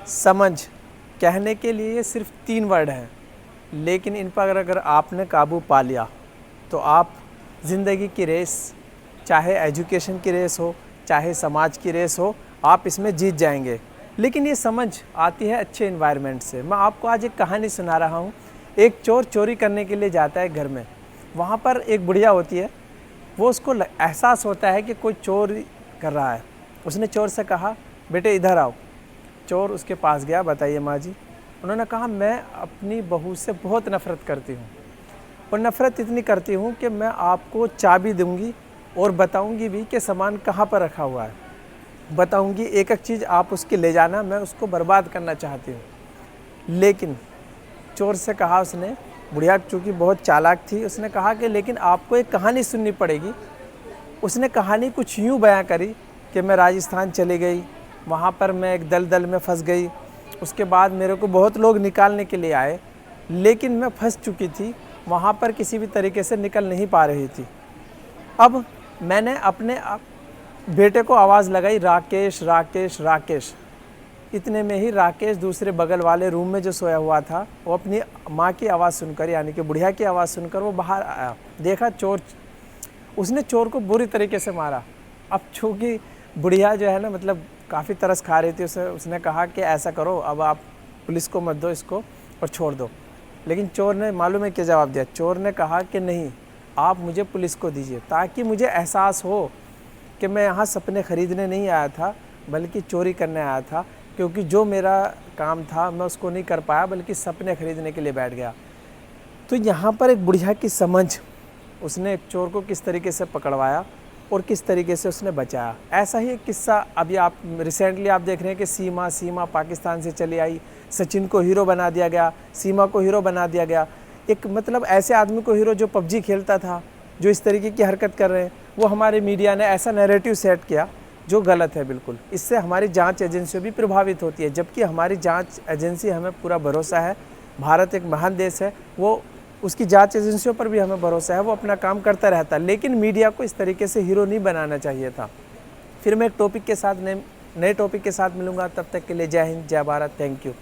समझ कहने के लिए ये सिर्फ 3 वर्ड हैं, लेकिन इन पर अगर आपने काबू पा लिया तो आप ज़िंदगी की रेस, चाहे एजुकेशन की रेस हो, चाहे समाज की रेस हो, आप इसमें जीत जाएंगे। लेकिन ये समझ आती है अच्छे इन्वायरमेंट से। मैं आपको आज एक कहानी सुना रहा हूँ। एक चोर चोरी करने के लिए जाता है घर में। वहाँ पर एक बुढ़िया होती है। वो उसको एहसास होता है कि कोई चोरी कर रहा है। उसने चोर से कहा, बेटे इधर आओ। चोर उसके पास गया, बताइए माँ जी। उन्होंने कहा, मैं अपनी बहू से बहुत नफ़रत करती हूँ, और नफ़रत इतनी करती हूँ कि मैं आपको चाबी दूँगी और बताऊँगी भी कि सामान कहाँ पर रखा हुआ है। बताऊँगी एक एक चीज़, आप उसकी ले जाना, मैं उसको बर्बाद करना चाहती हूँ। लेकिन चोर से कहा उसने, बुढ़िया चूँकि बहुत चालाक थी, उसने कहा कि लेकिन आपको एक कहानी सुननी पड़ेगी। उसने कहानी कुछ यूँ बयां करी कि मैं राजस्थान चली गई, वहाँ पर मैं एक दलदल में फंस गई। उसके बाद मेरे को बहुत लोग निकालने के लिए आए, लेकिन मैं फंस चुकी थी, वहाँ पर किसी भी तरीके से निकल नहीं पा रही थी। अब मैंने अपने बेटे को आवाज़ लगाई, राकेश राकेश राकेश। इतने में ही राकेश दूसरे बगल वाले रूम में जो सोया हुआ था, वो अपनी माँ की आवाज़ सुनकर, यानी कि बुढ़िया की आवाज़ सुनकर वो बाहर आया। देखा चोर, उसने चोर को बुरी तरीके से मारा। अब चूँकि बुढ़िया जो है ना, मतलब काफ़ी तरस खा रही थी, उसने कहा कि ऐसा करो, अब आप पुलिस को मत दो इसको और छोड़ दो। लेकिन चोर ने मालूम है क्या जवाब दिया? चोर ने कहा कि नहीं, आप मुझे पुलिस को दीजिए, ताकि मुझे एहसास हो कि मैं यहाँ सपने ख़रीदने नहीं आया था, बल्कि चोरी करने आया था। क्योंकि जो मेरा काम था मैं उसको नहीं कर पाया, बल्कि सपने ख़रीदने के लिए बैठ गया। तो यहाँ पर एक बुढ़िया की समझ, उसने एक चोर को किस तरीके से पकड़वाया और किस तरीके से उसने बचाया। ऐसा ही एक किस्सा अभी आप रिसेंटली आप देख रहे हैं कि सीमा पाकिस्तान से चली आई, सचिन को हीरो बना दिया गया, सीमा को हीरो बना दिया गया। एक मतलब ऐसे आदमी को हीरो जो पबजी खेलता था, जो इस तरीके की हरकत कर रहे हैं, वो हमारे मीडिया ने ऐसा नैरेटिव सेट किया जो गलत है बिल्कुल। इससे हमारी जांच एजेंसियाँ भी प्रभावित होती है, जबकि हमारी जांच एजेंसी, हमें पूरा भरोसा है, भारत एक महान देश है, वो उसकी जांच एजेंसियों पर भी हमें भरोसा है, वो अपना काम करता रहता है। लेकिन मीडिया को इस तरीके से हीरो नहीं बनाना चाहिए था। फिर मैं एक टॉपिक के साथ, नए टॉपिक के साथ मिलूंगा। तब तक के लिए जय हिंद, जय भारत, थैंक यू।